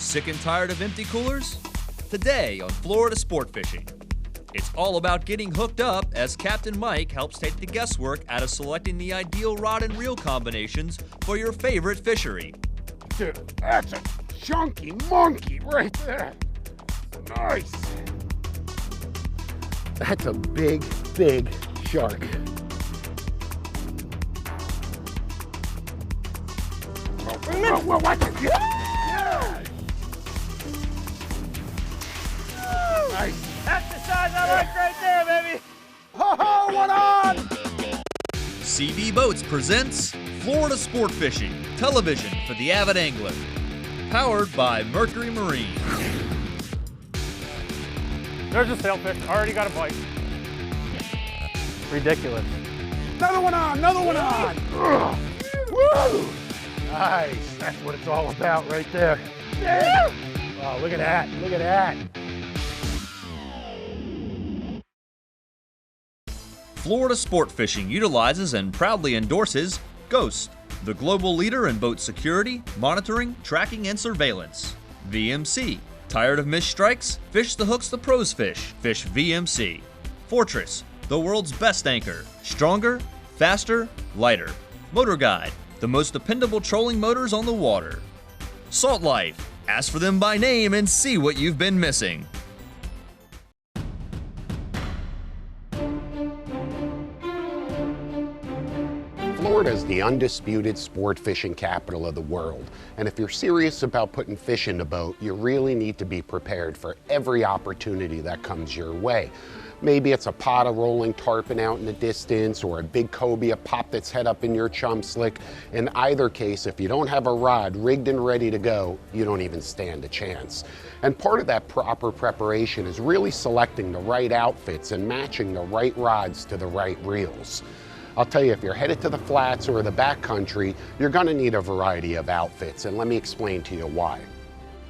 Sick and tired of empty coolers? Today on Florida Sport Fishing. It's all about getting hooked up as Captain Mike helps take the guesswork out of selecting the ideal rod and reel combinations for your favorite fishery. Dude, that's a chunky monkey right there. Nice. That's a big, big shark. Whoa, watch it. Yeah. Nice. That's the size I like right there, baby. Oh, what on? CB Boats presents Florida Sport Fishing, television for the avid angler. Powered by Mercury Marine. There's a sailfish. Already got a bite. Ridiculous. Another one on, another one on. Woo! Nice. That's what it's all about right there. Yeah. Oh, look at that. Look at that. Florida Sport Fishing utilizes and proudly endorses Ghost, the global leader in boat security, monitoring, tracking, and surveillance. VMC. Tired of missed strikes? Fish the hooks the pros fish. Fish VMC. Fortress. The world's best anchor. Stronger, faster, lighter. Motor Guide. The most dependable trolling motors on the water. Salt Life. Ask for them by name and see what you've been missing. Florida is the undisputed sport fishing capital of the world. And if you're serious about putting fish in the boat, you really need to be prepared for every opportunity that comes your way. Maybe it's a pot of rolling tarpon out in the distance or a big cobia pop that's head up in your chum slick. In either case, if you don't have a rod rigged and ready to go, you don't even stand a chance. And part of that proper preparation is really selecting the right outfits and matching the right rods to the right reels. I'll tell you, if you're headed to the flats or the backcountry, you're gonna need a variety of outfits, and let me explain to you why.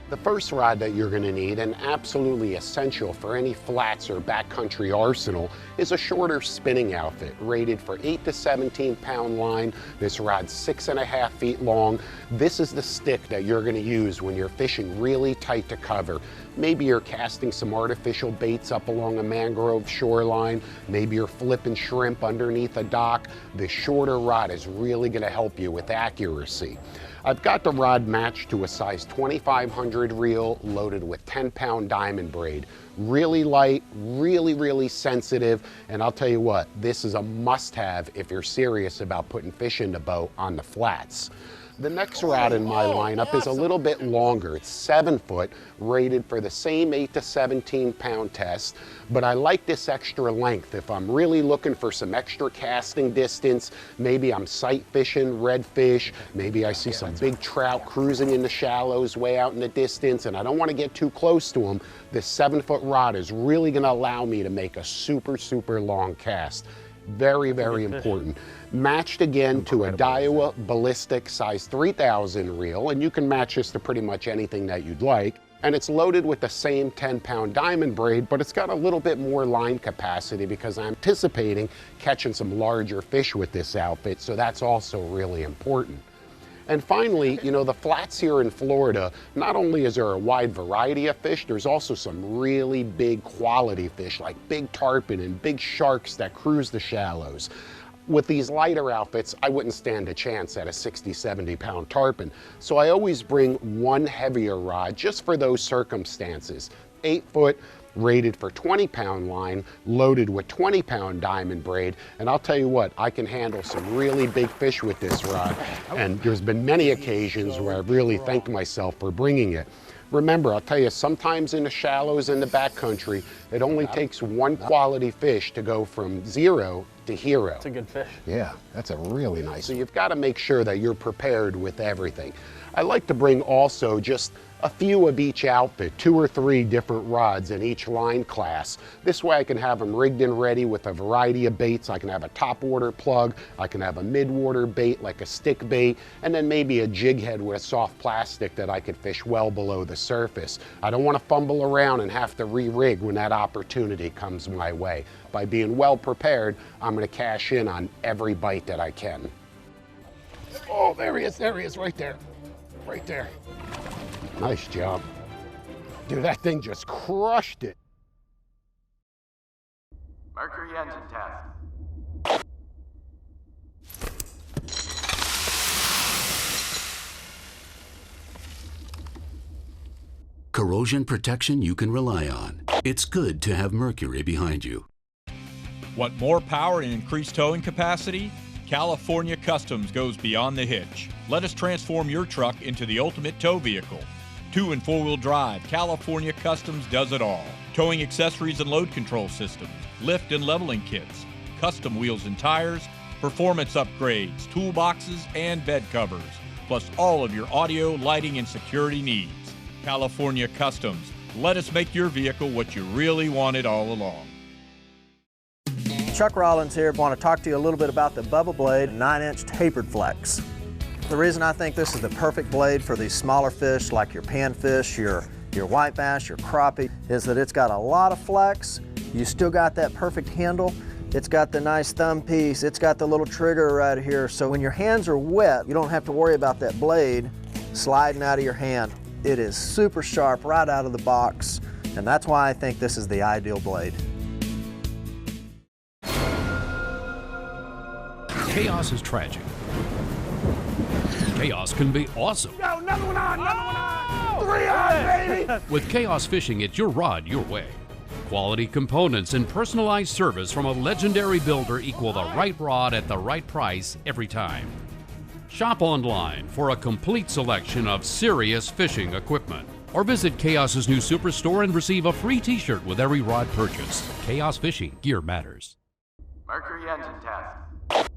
The first rod that you're gonna need, and absolutely essential for any flats or backcountry arsenal, is a shorter spinning outfit, rated for 8 to 17 pound line. This rod's 6.5 feet long. This is the stick that you're gonna use when you're fishing really tight to cover. Maybe you're casting some artificial baits up along a mangrove shoreline. Maybe you're flipping shrimp underneath a dock. The shorter rod is really gonna help you with accuracy. I've got the rod matched to a size 2500 reel loaded with 10-pound diamond braid. Really light, really sensitive, and I'll tell you what, this is a must-have if you're serious about putting fish in the boat on the flats. The next rod in my lineup is a little bit longer. It's 7 foot, rated for the same 8 to 17 pound test, but I like this extra length. If I'm really looking for some extra casting distance, maybe I'm sight fishing redfish, maybe I see some big trout cruising in the shallows way out in the distance, and I don't want to get too close to them, this 7 foot rod is really going to allow me to make a super long cast. Very important. Matched again to a Daiwa Ballistic size 3000 reel, and you can match this to pretty much anything that you'd like. And it's loaded with the same 10-pound diamond braid, but it's got a little bit more line capacity because I'm anticipating catching some larger fish with this outfit, so that's also really important. And finally, you know, the flats here in Florida, not only is there a wide variety of fish, there's also some really big quality fish like big tarpon and big sharks that cruise the shallows. With these lighter outfits, I wouldn't stand a chance at a 60, 70 pound tarpon. So I always bring one heavier rod just for those circumstances. 8 foot, rated for 20-pound line, loaded with 20-pound diamond braid, and I'll tell you what, I can handle some really big fish with this rod, and there's been many occasions where I've really thanked myself for bringing it. Remember, I'll tell you, sometimes in the shallows in the backcountry, it only takes one quality fish to go from 0 to hero. That's a good fish. Yeah, that's a really nice. So you've got to make sure that you're prepared with everything. I like to bring also just a few of each outfit, 2 or 3 different rods in each line class. This way I can have them rigged and ready with a variety of baits. I can have a top water plug, I can have a mid-water bait like a stick bait, and then maybe a jig head with soft plastic that I could fish well below the surface. I don't want to fumble around and have to re-rig when that opportunity comes my way. By being well prepared, I'm going to cash in on every bite that I can. Oh, there he is, right there. Right there. Nice job. Dude, that thing just crushed it. Mercury engine test. Corrosion protection you can rely on. It's good to have Mercury behind you. Want more power and increased towing capacity? California Customs goes beyond the hitch. Let us transform your truck into the ultimate tow vehicle. 2- and 4-wheel drive, California Customs does it all. Towing accessories and load control systems, lift and leveling kits, custom wheels and tires, performance upgrades, toolboxes, and bed covers, plus all of your audio, lighting, and security needs. California Customs. Let us make your vehicle what you really wanted all along. Chuck Rollins here. I want to talk to you a little bit about the Bubba Blade 9-inch tapered flex. The reason I think this is the perfect blade for these smaller fish like your panfish, your white bass, your crappie, is that it's got a lot of flex. You still got that perfect handle. It's got the nice thumb piece. It's got the little trigger right here. So when your hands are wet, you don't have to worry about that blade sliding out of your hand. It is super sharp right out of the box, and that's why I think this is the ideal blade. Chaos is tragic. Chaos can be awesome. Yo, another one on, another one on. 3 on, baby. With Chaos Fishing, it's your rod, your way. Quality components and personalized service from a legendary builder equal the right rod at the right price every time. Shop online for a complete selection of serious fishing equipment. Or visit Chaos's new superstore and receive a free t-shirt with every rod purchased. Chaos Fishing, gear matters. Mercury engine test.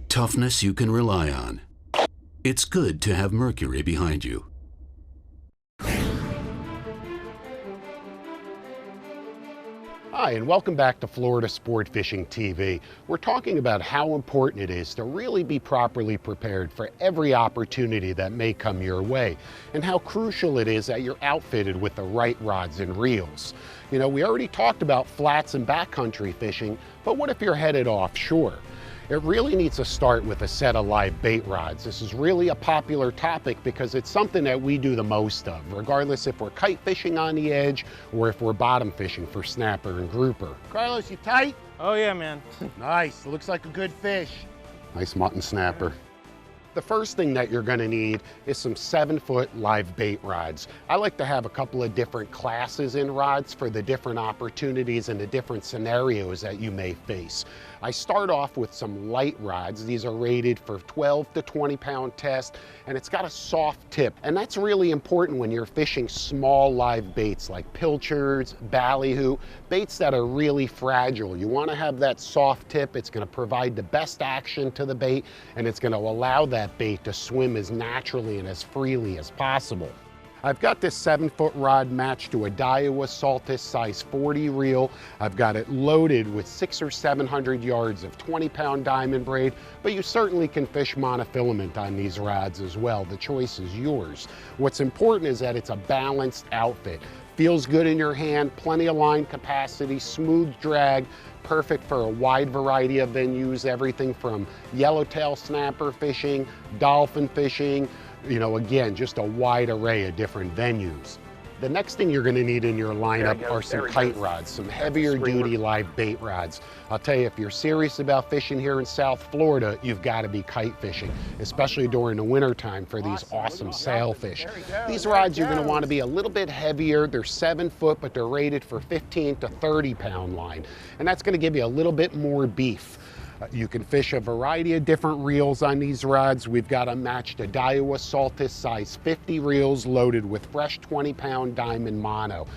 Toughness you can rely on. It's good to have Mercury behind you. Hi, and welcome back to Florida Sport Fishing TV. We're talking about how important it is to really be properly prepared for every opportunity that may come your way, and how crucial it is that you're outfitted with the right rods and reels. You know, we already talked about flats and backcountry fishing, but what if you're headed offshore? It really needs to start with a set of live bait rods. This is really a popular topic because it's something that we do the most of, regardless if we're kite fishing on the edge or if we're bottom fishing for snapper and grouper. Carlos, you tight? Oh yeah, man. Nice, looks like a good fish. Nice mutton snapper. The first thing that you're gonna need is some 7-foot live bait rods. I like to have a couple of different classes in rods for the different opportunities and the different scenarios that you may face. I start off with some light rods. These are rated for 12 to 20 pound test, and it's got a soft tip. And that's really important when you're fishing small live baits like pilchards, ballyhoo, baits that are really fragile. You wanna have that soft tip. It's gonna provide the best action to the bait, and it's gonna allow that bait to swim as naturally and as freely as possible. I've got this 7-foot rod matched to a Daiwa Saltis size 40 reel. I've got it loaded with 600 or 700 yards of 20-pound diamond braid, but you certainly can fish monofilament on these rods as well. The choice is yours. What's important is that it's a balanced outfit. Feels good in your hand, plenty of line capacity, smooth drag, perfect for a wide variety of venues, everything from yellowtail snapper fishing, dolphin fishing, you know, again, just a wide array of different venues. The next thing you're gonna need in your lineup are some kite rods, some heavier duty live bait rods. I'll tell you, if you're serious about fishing here in South Florida, you've gotta be kite fishing, especially during the winter time for these awesome sailfish. These rods you're gonna wanna be a little bit heavier. They're 7 foot, but they're rated for 15 to 30 pound line. And that's gonna give you a little bit more beef. You can fish a variety of different reels on these rods. We've got them matched to Daiwa Saltis size 50 reels loaded with fresh 20-pound diamond mono.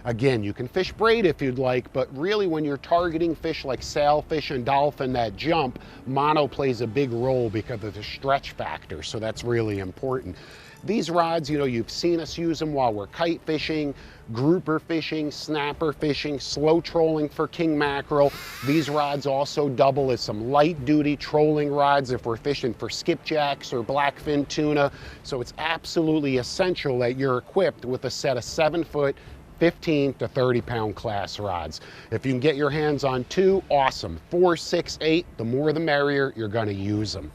Again, you can fish braid if you'd like, but really when you're targeting fish like sailfish and dolphin that jump, mono plays a big role because of the stretch factor, so that's really important. These rods, you know, you've seen us use them while we're kite fishing, grouper fishing, snapper fishing, slow trolling for king mackerel. These rods also double as some light duty trolling rods if we're fishing for skipjacks or blackfin tuna. So it's absolutely essential that you're equipped with a set of 7-foot 15 to 30 pound class rods. If you can get your hands on 2, awesome. 4, 6, 8, the more the merrier, you're gonna use them.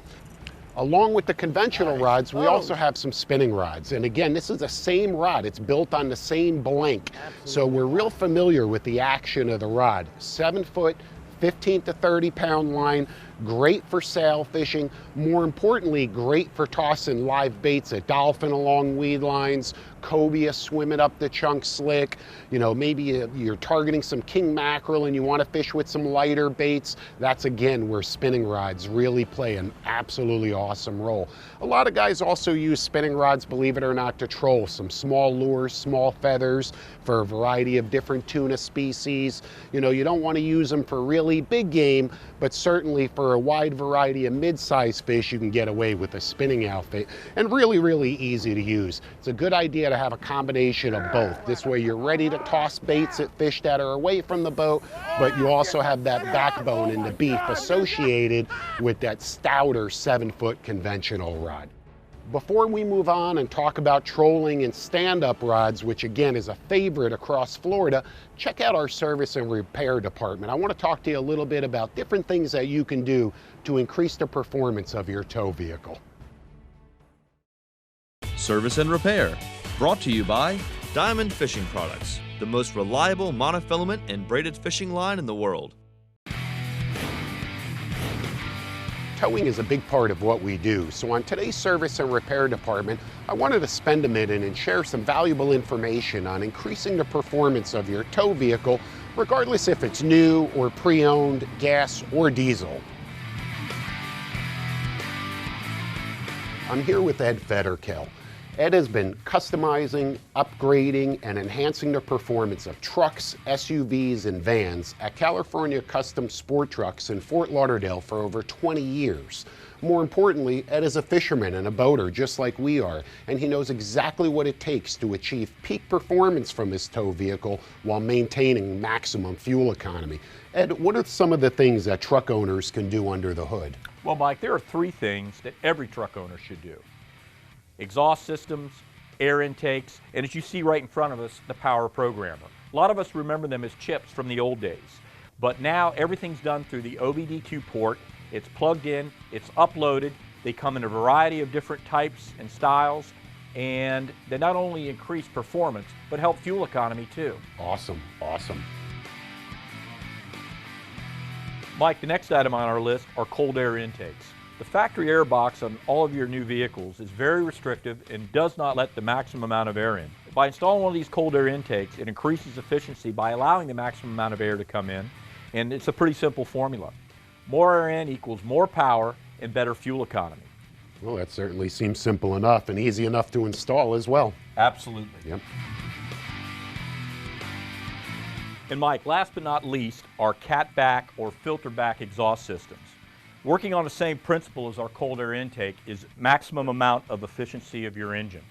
Along with the conventional rods, we also have some spinning rods. And again, this is the same rod. It's built on the same blank. So we're real familiar with the action of the rod. 7 foot, 15 to 30 pound line, great for sail fishing. More importantly, great for tossing live baits at dolphin along weed lines, cobia swimming up the chunk slick. You know, maybe you're targeting some king mackerel and you want to fish with some lighter baits. That's again where spinning rods really play an absolutely awesome role. A lot of guys also use spinning rods, believe it or not, to troll some small lures, small feathers for a variety of different tuna species. You know, you don't want to use them for really big game, but certainly for a wide variety of mid-sized fish, you can get away with a spinning outfit, and really, really easy to use. It's a good idea to have a combination of both. This way you're ready to toss baits at fish that are away from the boat, but you also have that backbone and the beef associated with that stouter 7-foot conventional rod. Before we move on and talk about trolling and stand-up rods, which again is a favorite across Florida, check out our service and repair department. I want to talk to you a little bit about different things that you can do to increase the performance of your tow vehicle. Service and repair, brought to you by Diamond Fishing Products, the most reliable monofilament and braided fishing line in the world. Towing is a big part of what we do, so on today's service and repair department, I wanted to spend a minute and share some valuable information on increasing the performance of your tow vehicle, regardless if it's new or pre-owned, gas or diesel. I'm here with Ed Federkill. Ed has been customizing, upgrading, and enhancing the performance of trucks, SUVs, and vans at California Custom Sport Trucks in Fort Lauderdale for over 20 years. More importantly, Ed is a fisherman and a boater just like we are, and he knows exactly what it takes to achieve peak performance from his tow vehicle while maintaining maximum fuel economy. Ed, what are some of the things that truck owners can do under the hood? Well, Mike, there are 3 things that every truck owner should do: exhaust systems, air intakes, and as you see right in front of us, the power programmer. A lot of us remember them as chips from the old days, but now everything's done through the OBD2 port. It's plugged in, it's uploaded, they come in a variety of different types and styles, and they not only increase performance, but help fuel economy too. Awesome, awesome. Mike, the next item on our list are cold air intakes. The factory air box on all of your new vehicles is very restrictive and does not let the maximum amount of air in. By installing one of these cold air intakes, it increases efficiency by allowing the maximum amount of air to come in, and it's a pretty simple formula. More air in equals more power and better fuel economy. Well, that certainly seems simple enough and easy enough to install as well. Absolutely. Yep. And Mike, last but not least, are cat back or filter back exhaust systems. Working on the same principle as our cold air intake is maximum amount of efficiency of your engine.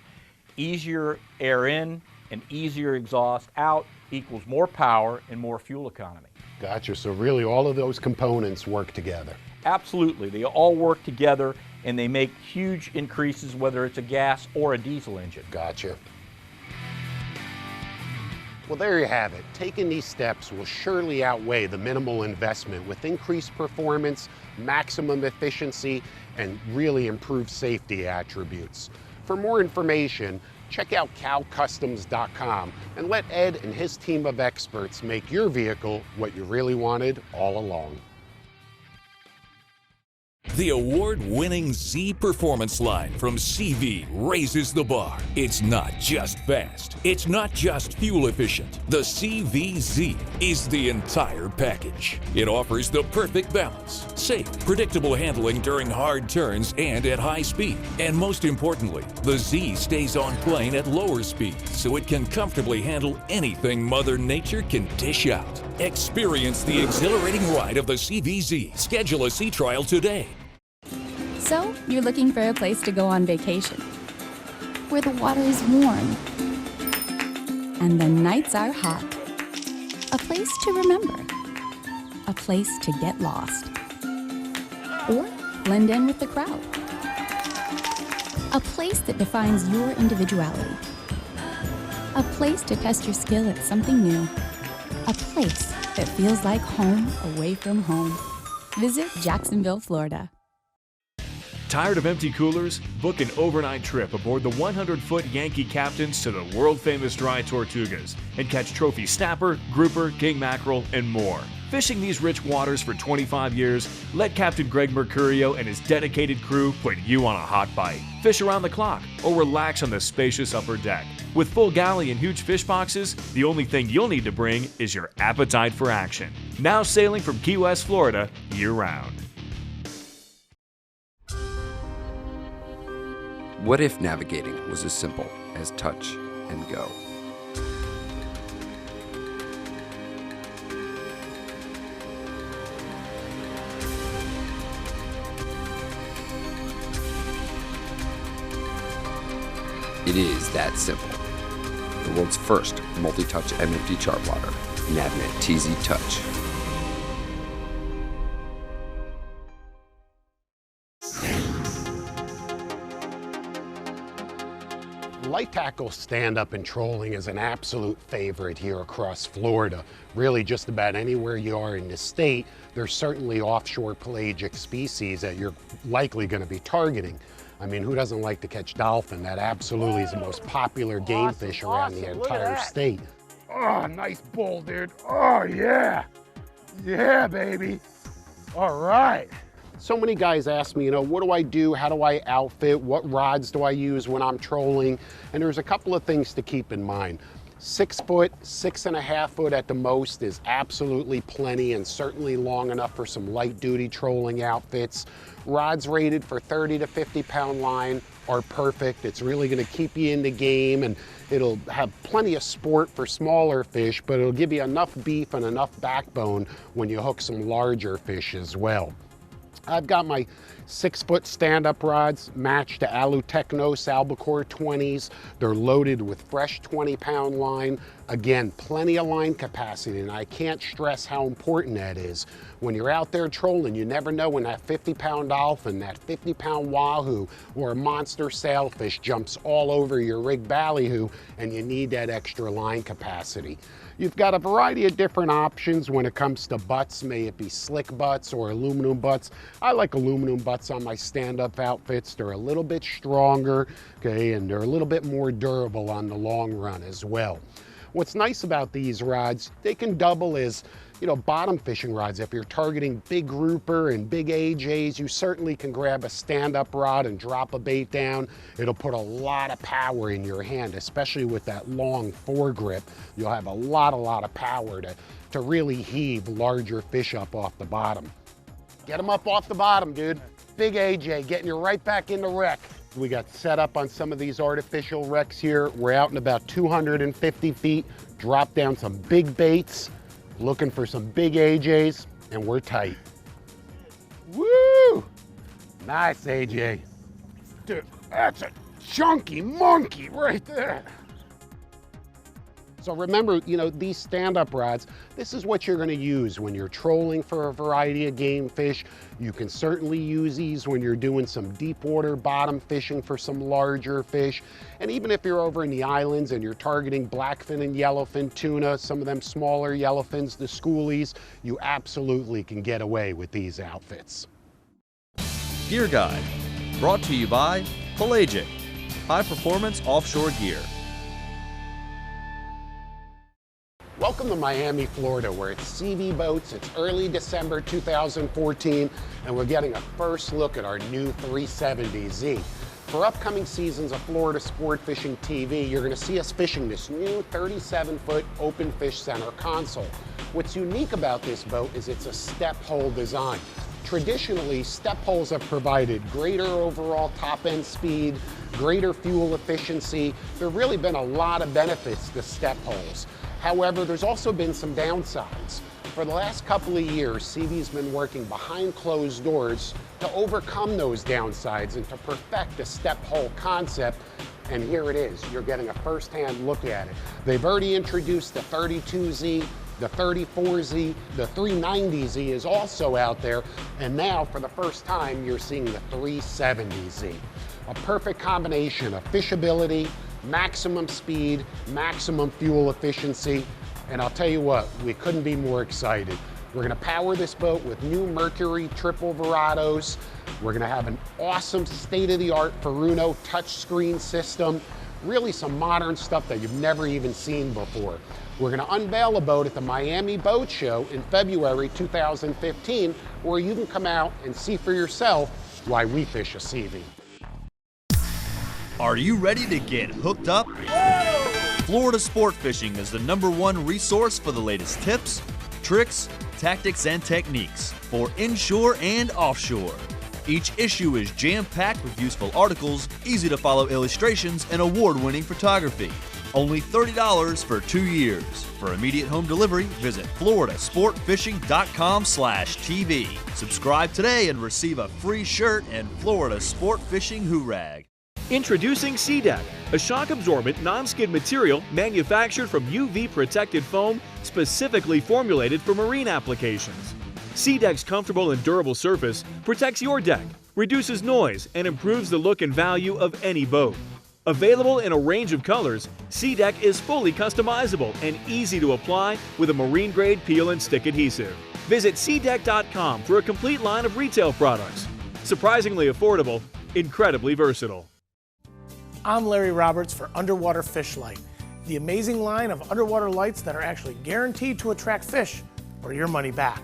Easier air in and easier exhaust out equals more power and more fuel economy. Gotcha, so really all of those components work together. Absolutely, they all work together and they make huge increases whether it's a gas or a diesel engine. Gotcha. Well, there you have it. Taking these steps will surely outweigh the minimal investment with increased performance, maximum efficiency, and really improved safety attributes. For more information, check out calcustoms.com and let Ed and his team of experts make your vehicle what you really wanted all along. The award-winning Z Performance line from CV raises the bar. It's not just fast. It's not just fuel efficient. The CV-Z is the entire package. It offers the perfect balance, safe, predictable handling during hard turns and at high speed. And most importantly, the Z stays on plane at lower speeds, so it can comfortably handle anything Mother Nature can dish out. Experience the exhilarating ride of the CV-Z. Schedule a sea trial today. So, you're looking for a place to go on vacation, where the water is warm and the nights are hot. A place to remember, a place to get lost, or blend in with the crowd. A place that defines your individuality. A place to test your skill at something new. A place that feels like home away from home. Visit Jacksonville, Florida. Tired of empty coolers? Book an overnight trip aboard the 100-foot Yankee Captains to the world-famous Dry Tortugas and catch trophy snapper, grouper, king mackerel, and more. Fishing these rich waters for 25 years, let Captain Greg Mercurio and his dedicated crew put you on a hot bite. Fish around the clock or relax on the spacious upper deck. With full galley and huge fish boxes, the only thing you'll need to bring is your appetite for action. Now sailing from Key West, Florida, year-round. What if navigating was as simple as touch and go? It is that simple. The world's first multi-touch MFD chart plotter, Navnet TZ Touch. Light tackle stand-up and trolling is an absolute favorite here across Florida. Really, just about anywhere you are in the state, there's certainly offshore pelagic species that you're likely going to be targeting. I mean, who doesn't like to catch dolphin? That absolutely is the most popular game fish around the entire state. Oh, nice bull, dude. Oh, yeah. Yeah, baby. All right. So many guys ask me, what do I do? How do I outfit? What rods do I use when I'm trolling? And there's a couple of things to keep in mind. 6 foot, 6.5 foot at the most is absolutely plenty and certainly long enough for some light duty trolling outfits. Rods rated for 30 to 50 pound line are perfect. It's really gonna keep you in the game and it'll have plenty of sport for smaller fish, but it'll give you enough beef and enough backbone when you hook some larger fish as well. I've got my 6 foot stand-up rods matched to Alutechnos Albacore 20s. They're loaded with fresh 20-pound line. Again, plenty of line capacity, and I can't stress how important that is. When you're out there trolling, you never know when that 50-pound dolphin, that 50-pound wahoo, or a monster sailfish jumps all over your rig ballyhoo, and you need that extra line capacity. You've got a variety of different options when it comes to butts, may it be slick butts or aluminum butts. I like aluminum butts on my stand-up outfits. They're a little bit stronger, okay, and they're a little bit more durable on the long run as well. What's nice about these rods, they can double as, bottom fishing rods. If you're targeting big grouper and big AJs, you certainly can grab a stand-up rod and drop a bait down. It'll put a lot of power in your hand, especially with that long foregrip. You'll have a lot of power to really heave larger fish up off the bottom. Get them up off the bottom, dude. Big AJ, getting you right back in the wreck. We got set up on some of these artificial wrecks here. We're out in about 250 feet, drop down some big baits, looking for some big AJs, and we're tight. Woo! Nice, AJ. Dude, that's a chunky monkey right there. So remember, these stand-up rods, this is what you're gonna use when you're trolling for a variety of game fish. You can certainly use these when you're doing some deep water bottom fishing for some larger fish. And even if you're over in the islands and you're targeting blackfin and yellowfin tuna, some of them smaller yellowfins, the schoolies, you absolutely can get away with these outfits. Gear Guide, brought to you by Pelagic, high-performance offshore gear. Welcome to Miami, Florida, where it's CV Boats. It's early December 2014, and we're getting a first look at our new 370Z. For upcoming seasons of Florida Sport Fishing TV, you're going to see us fishing this new 37-foot open fish center console. What's unique about this boat is it's a step hole design. Traditionally, step holes have provided greater overall top-end speed, greater fuel efficiency. There have really been a lot of benefits to step holes. However, there's also been some downsides. For the last couple of years, CV's been working behind closed doors to overcome those downsides and to perfect the step hole concept. And here it is. You're getting a first-hand look at it. They've already introduced the 32Z, the 34Z, the 390Z is also out there. And now, for the first time, you're seeing the 370Z. A perfect combination of fishability, maximum speed, maximum fuel efficiency, and I'll tell you what, we couldn't be more excited. We're gonna power this boat with new Mercury triple Verados. We're gonna have an awesome state-of-the-art Furuno touchscreen system, really some modern stuff that you've never even seen before. We're gonna unveil a boat at the Miami Boat Show in February 2015, where you can come out and see for yourself why we fish a CV. Are you ready to get hooked up? Florida Sport Fishing is the #1 resource for the latest tips, tricks, tactics, and techniques for inshore and offshore. Each issue is jam-packed with useful articles, easy-to-follow illustrations, and award-winning photography. Only $30 for 2 years. For immediate home delivery, visit floridasportfishing.com/TV. Subscribe today and receive a free shirt and Florida Sport Fishing Hoorag. Introducing SeaDeck, a shock-absorbent, non-skid material manufactured from UV-protected foam specifically formulated for marine applications. SeaDeck's comfortable and durable surface protects your deck, reduces noise, and improves the look and value of any boat. Available in a range of colors, SeaDeck is fully customizable and easy to apply with a marine-grade peel and stick adhesive. Visit SeaDeck.com for a complete line of retail products. Surprisingly affordable, incredibly versatile. I'm Larry Roberts for Underwater Fish Light, the amazing line of underwater lights that are actually guaranteed to attract fish or your money back.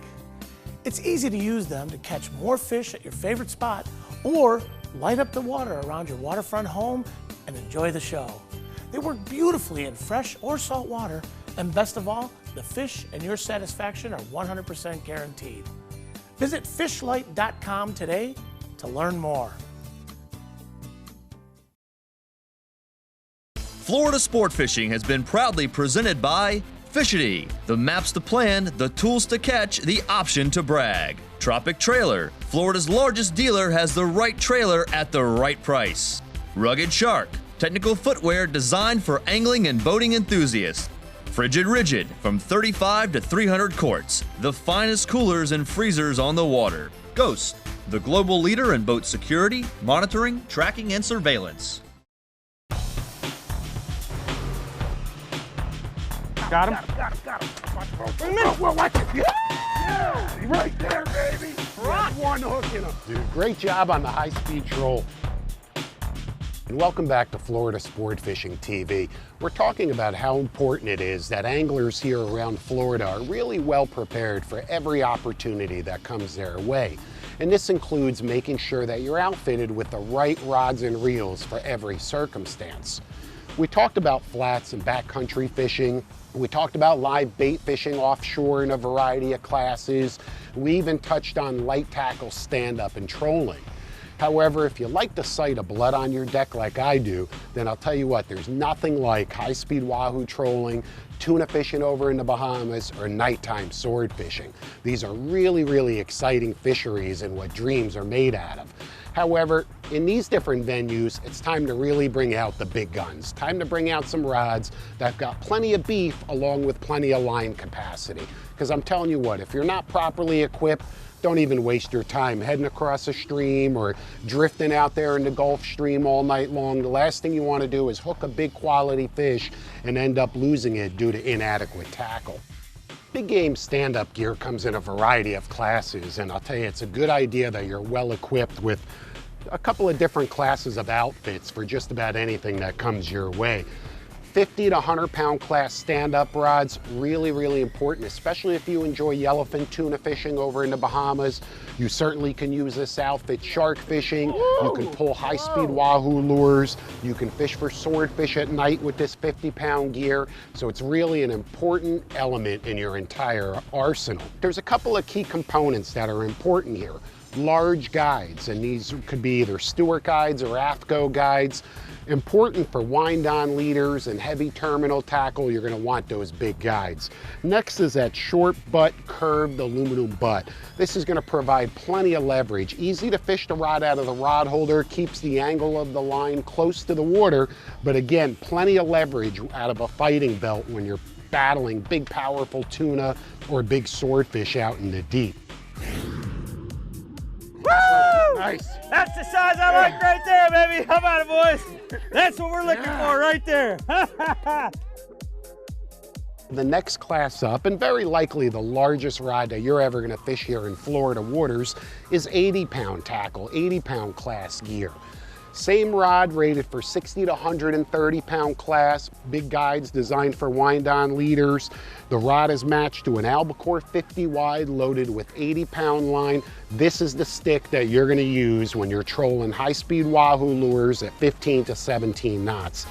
It's easy to use them to catch more fish at your favorite spot or light up the water around your waterfront home and enjoy the show. They work beautifully in fresh or salt water, and best of all, the fish and your satisfaction are 100% guaranteed. Visit fishlight.com today to learn more. Florida Sport Fishing has been proudly presented by Fishity, the maps to plan, the tools to catch, the option to brag. Tropic Trailer, Florida's largest dealer, has the right trailer at the right price. Rugged Shark, technical footwear designed for angling and boating enthusiasts. Frigid Rigid, from 35 to 300 quarts, the finest coolers and freezers on the water. Ghost, the global leader in boat security, monitoring, tracking, and surveillance. Got him? Got him. Watch it. Yeah! Right there, baby. One hook in him. Dude, great job on the high-speed troll. And welcome back to Florida Sport Fishing TV. We're talking about how important it is that anglers here around Florida are really well prepared for every opportunity that comes their way. And this includes making sure that you're outfitted with the right rods and reels for every circumstance. We talked about flats and backcountry fishing. We talked about live bait fishing offshore in a variety of classes. We even touched on light tackle stand-up and trolling. However, if you like the sight of blood on your deck like I do, then I'll tell you what, there's nothing like high-speed wahoo trolling, tuna fishing over in the Bahamas, or nighttime sword fishing. These are really, really exciting fisheries and what dreams are made out of. However, in these different venues, it's time to really bring out the big guns. Time to bring out some rods that've got plenty of beef along with plenty of line capacity. Because I'm telling you what, if you're not properly equipped, don't even waste your time heading across a stream or drifting out there in the Gulf Stream all night long. The last thing you want to do is hook a big quality fish and end up losing it due to inadequate tackle. Big game stand-up gear comes in a variety of classes, and I'll tell you, it's a good idea that you're well equipped with a couple of different classes of outfits for just about anything that comes your way. 50 to 100 pound class stand-up rods, really, really important, especially if you enjoy yellowfin tuna fishing over in the Bahamas. You certainly can use this outfit shark fishing. You can pull high-speed wahoo lures. You can fish for swordfish at night with this 50-pound gear. So it's really an important element in your entire arsenal. There's a couple of key components that are important here. Large guides, and these could be either Stewart guides or AFCO guides. Important for wind-on leaders and heavy terminal tackle, you're gonna want those big guides. Next is that short butt curved aluminum butt. This is gonna provide plenty of leverage. Easy to fish the rod out of the rod holder, keeps the angle of the line close to the water, but again, plenty of leverage out of a fighting belt when you're battling big powerful tuna or big swordfish out in the deep. Woo! Nice. That's the size I like right there, baby. How about it, boys? That's what we're looking for right there. The next class up, and very likely the largest rod that you're ever gonna fish here in Florida waters, is 80-pound tackle, 80-pound class gear. Same rod rated for 60 to 130-pound class, big guides designed for wind-on leaders. The rod is matched to an albacore 50 wide loaded with 80-pound line. This is the stick that you're gonna use when you're trolling high-speed wahoo lures at 15 to 17 knots.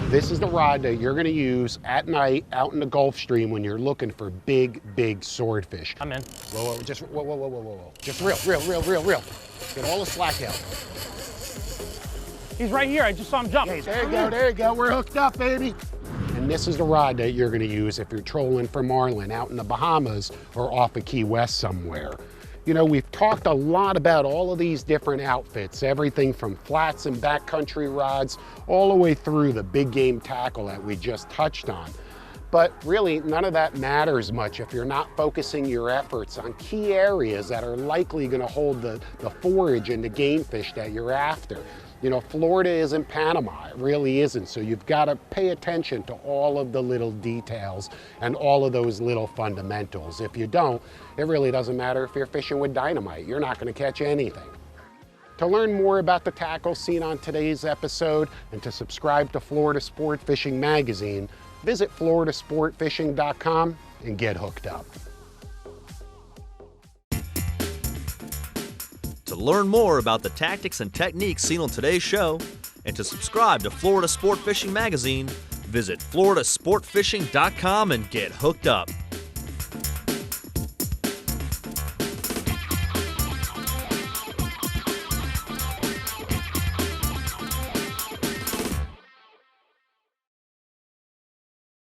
This is the rod that you're gonna use at night out in the Gulf Stream when you're looking for big, big swordfish. I'm in. Whoa, just whoa. Just reel. Get all the slack out. He's right here. I just saw him jump. There you go. We're hooked up, baby. And this is the rod that you're gonna use if you're trolling for marlin out in the Bahamas or off of Key West somewhere. You know, we've talked a lot about all of these different outfits, everything from flats and backcountry rods, all the way through the big game tackle that we just touched on. But really, none of that matters much if you're not focusing your efforts on key areas that are likely gonna hold the forage and the game fish that you're after. You know, Florida isn't Panama, it really isn't, so you've got to pay attention to all of the little details and all of those little fundamentals. If you don't, it really doesn't matter if you're fishing with dynamite, you're not going to catch anything. To learn more about the tackle seen on today's episode and to subscribe to Florida Sport Fishing Magazine, visit floridasportfishing.com and get hooked up. To learn more about the tactics and techniques seen on today's show, and to subscribe to Florida Sport Fishing Magazine, visit floridasportfishing.com and get hooked up.